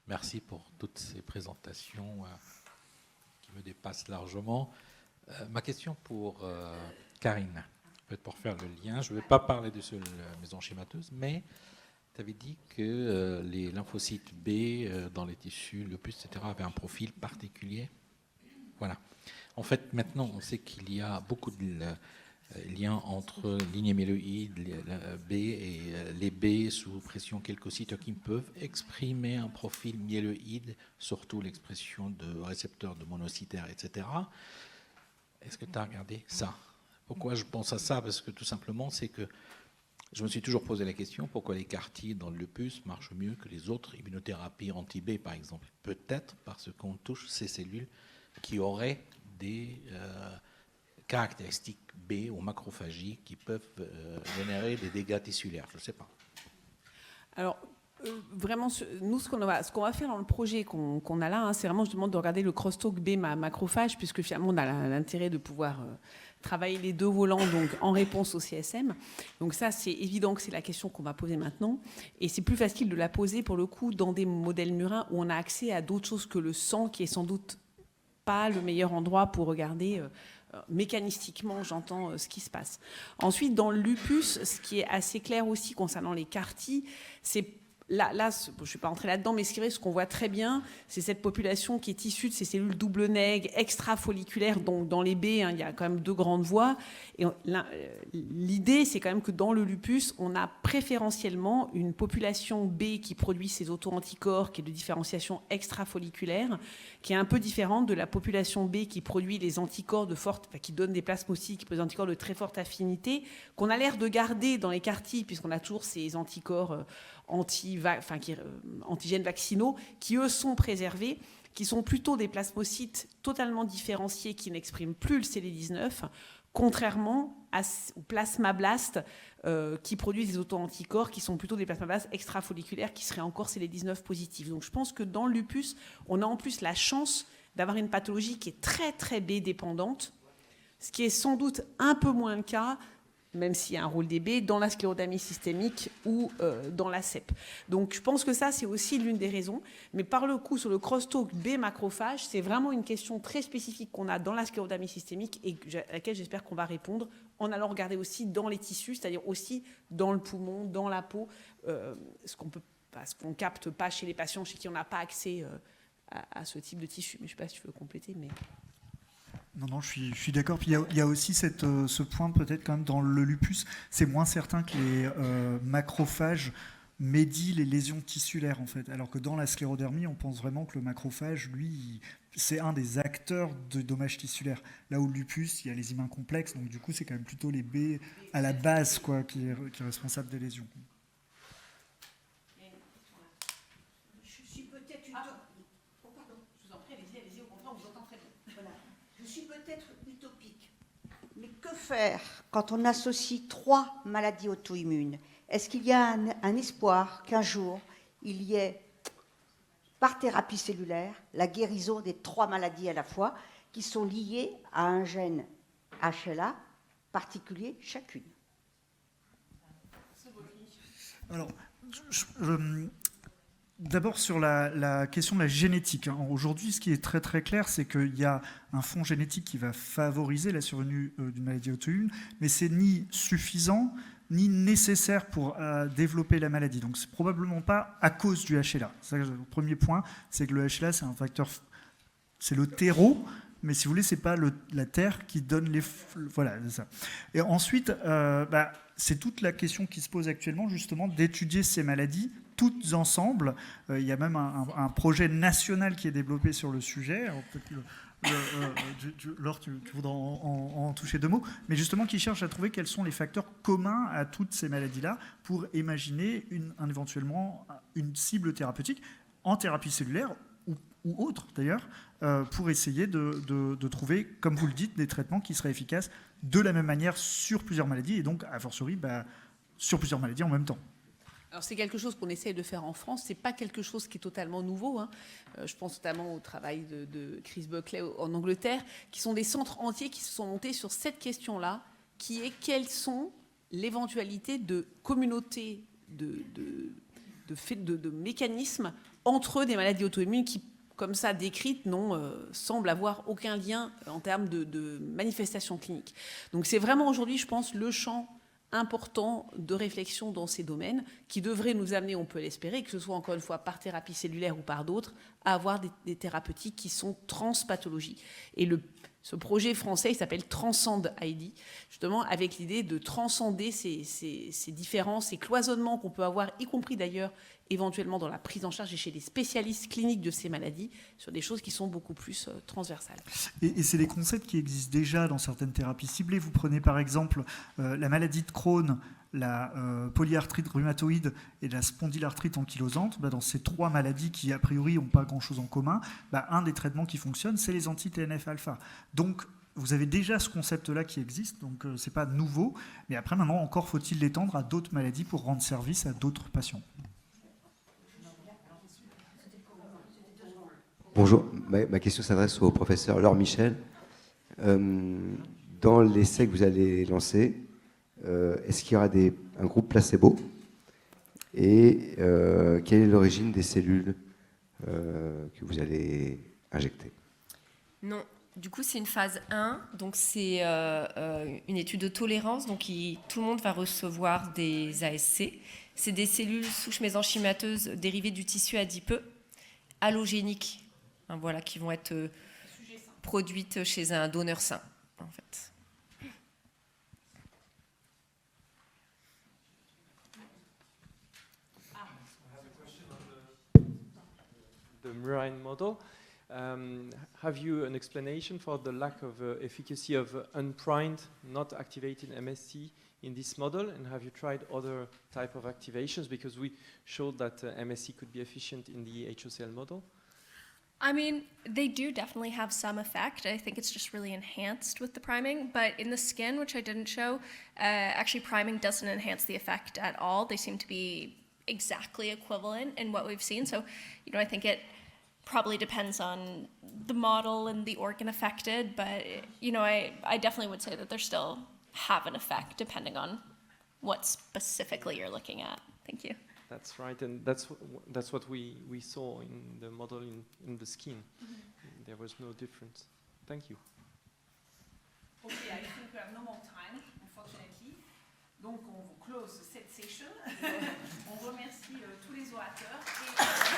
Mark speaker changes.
Speaker 1: Merci pour toutes ces présentations qui me dépassent largement. Ma question pour Karine, peut-être pour faire le lien. Je ne vais pas parler de seule maison schémateuse, mais tu avais dit que les lymphocytes B dans les tissus, le lupus, etc., avaient un profil particulier. Voilà. En fait, maintenant, on sait qu'il y a beaucoup de liens entre lignées myéloïdes, B et les B sous pression calcocyte qui peuvent exprimer un profil myéloïde, surtout l'expression de récepteurs de monocytaires, etc. Est-ce que tu as regardé ça? Pourquoi je pense à ça? Parce que tout simplement, c'est que je me suis toujours posé la question, pourquoi les CAR-T dans le lupus marchent mieux que les autres immunothérapies anti-B, par exemple? Peut-être parce qu'on touche ces cellules qui auraient des caractéristiques B ou macrophagie qui peuvent générer des dégâts tissulaires. Je ne sais pas.
Speaker 2: Alors, vraiment, nous, ce qu'on va faire dans le projet qu'on a là, c'est vraiment justement de regarder le crosstalk B macrophage, puisque finalement, on a l'intérêt de pouvoir travailler les deux volants donc, en réponse au CSM. Donc ça, c'est évident que c'est la question qu'on va poser maintenant. Et c'est plus facile de la poser, pour le coup, dans des modèles murins où on a accès à d'autres choses que le sang, qui est sans doute pas le meilleur endroit pour regarder mécanistiquement, j'entends ce qui se passe. Ensuite, dans le lupus, ce qui est assez clair aussi concernant les CAR-T, c'est là, je ne vais pas rentrer là-dedans, mais ce qu'on voit très bien, c'est cette population qui est issue de ces cellules double neg extrafolliculaires. Donc dans les B, il y a quand même deux grandes voies. Et l'idée, c'est quand même que dans le lupus, on a préférentiellement une population B qui produit ces auto-anticorps, qui est de différenciation extrafolliculaire, qui est un peu différente de la population B qui produit les anticorps qui donnent des plasmocytes, qui produisent des anticorps de très forte affinité, qu'on a l'air de garder dans les CAR-T, puisqu'on a toujours ces anticorps antigènes vaccinaux, qui eux sont préservés, qui sont plutôt des plasmocytes totalement différenciés qui n'expriment plus le CD19, contrairement aux plasmablastes qui produisent des auto-anticorps qui sont plutôt des plasmablastes extrafolliculaires qui seraient encore CD19 positifs. Donc je pense que dans le lupus, on a en plus la chance d'avoir une pathologie qui est très très B dépendante, ce qui est sans doute un peu moins le cas, même s'il y a un rôle des B, dans la sclérodermie systémique ou dans la CEP. Donc je pense que ça, c'est aussi l'une des raisons. Mais par le coup, sur le crosstalk B macrophage, c'est vraiment une question très spécifique qu'on a dans la sclérodermie systémique et à laquelle j'espère qu'on va répondre en allant regarder aussi dans les tissus, c'est-à-dire aussi dans le poumon, dans la peau, ce qu'on ne capte pas chez les patients chez qui on n'a pas accès à ce type de tissu. Mais je ne sais pas si tu veux compléter, mais...
Speaker 3: Non, je suis d'accord. Puis il y a aussi ce point peut-être quand même dans le lupus, c'est moins certain que les macrophages médient les lésions tissulaires en fait. Alors que dans la sclérodermie, on pense vraiment que le macrophage, lui, c'est un des acteurs de dommages tissulaires. Là où le lupus, il y a les immuns complexes, donc du coup, c'est quand même plutôt les B à la base quoi, qui est responsable des lésions.
Speaker 4: Que faire quand on associe 3 maladies auto-immunes? Est-ce qu'il y a un espoir qu'un jour, il y ait, par thérapie cellulaire, la guérison des 3 maladies à la fois qui sont liées à un gène HLA particulier chacune?
Speaker 3: Alors, d'abord sur la question de la génétique. Aujourd'hui, ce qui est très très clair, c'est qu'il y a un fond génétique qui va favoriser la survenue d'une maladie auto-immune, mais c'est ni suffisant ni nécessaire pour développer la maladie. Donc c'est probablement pas à cause du HLA. Le premier point, c'est que le HLA, c'est un facteur, c'est le terreau, mais si vous voulez, c'est pas la terre qui donne les... Voilà, c'est ça. Et ensuite, c'est toute la question qui se pose actuellement, justement, d'étudier ces maladies toutes ensemble. Il y a même un projet national qui est développé sur le sujet. Alors, Laure, tu voudras en toucher 2 mots, mais justement qui cherche à trouver quels sont les facteurs communs à toutes ces maladies-là pour imaginer éventuellement une cible thérapeutique en thérapie cellulaire ou autre d'ailleurs, pour essayer de trouver, comme vous le dites, des traitements qui seraient efficaces de la même manière sur plusieurs maladies et donc, a fortiori, sur plusieurs maladies en même temps.
Speaker 2: Alors c'est quelque chose qu'on essaye de faire en France, c'est pas quelque chose qui est totalement nouveau. Je pense notamment au travail de Chris Buckley en Angleterre, qui sont des centres entiers qui se sont montés sur cette question-là, qui est quelles sont l'éventualité de communautés de mécanismes entre eux des maladies auto-immunes qui, comme ça décrites, semblent avoir aucun lien en termes de manifestations cliniques. Donc c'est vraiment aujourd'hui, je pense, le champ important de réflexion dans ces domaines qui devrait nous amener, on peut l'espérer, que ce soit encore une fois par thérapie cellulaire ou par d'autres, à avoir des thérapeutiques qui sont transpathologie. Et ce projet français, il s'appelle Transcend ID, justement avec l'idée de transcender ces différences, ces cloisonnements qu'on peut avoir, y compris d'ailleurs éventuellement dans la prise en charge et chez les spécialistes cliniques de ces maladies, sur des choses qui sont beaucoup plus transversales.
Speaker 3: Et c'est des concepts qui existent déjà dans certaines thérapies ciblées. Vous prenez par exemple la maladie de Crohn, la polyarthrite rhumatoïde et la spondylarthrite ankylosante. Dans ces 3 maladies qui, a priori, n'ont pas grand-chose en commun, un des traitements qui fonctionne, c'est les anti-TNF-alpha. Donc, vous avez déjà ce concept-là qui existe, donc ce n'est pas nouveau. Mais après, maintenant, encore faut-il l'étendre à d'autres maladies pour rendre service à d'autres patients.
Speaker 5: Bonjour, ma question s'adresse au professeur Laure Michel. Dans l'essai que vous allez lancer, est-ce qu'il y aura un groupe placebo? Et quelle est l'origine des cellules que vous allez injecter?
Speaker 6: Non, du coup c'est une phase 1, donc c'est une étude de tolérance, donc tout le monde va recevoir des ASC. C'est des cellules souches mésenchymateuses dérivées du tissu adipeux, allogéniques. Voilà, qui vont être produites chez un donneur sain, en fait.
Speaker 7: The murine model. Have you an explanation for the lack of efficacy of unprimed, not activated MSC in this model? And have you tried other type of activations? Because we showed that MSC could be efficient in the HOCL model.
Speaker 8: I mean, they do definitely have some effect. I think it's just really enhanced with the priming. But in the skin, which I didn't show, actually priming doesn't enhance the effect at all. They seem to be exactly equivalent in what we've seen. So, I think it probably depends on the model and the organ affected. But, I definitely would say that they still have an effect depending on what specifically you're looking at. Thank you.
Speaker 7: That's right, and that's what we saw in the model in the skin. Mm-hmm. There was no difference. Thank you.
Speaker 2: Okay, I think we have no more time, unfortunately. Donc on close cette session. On remercie tous les orateurs. Et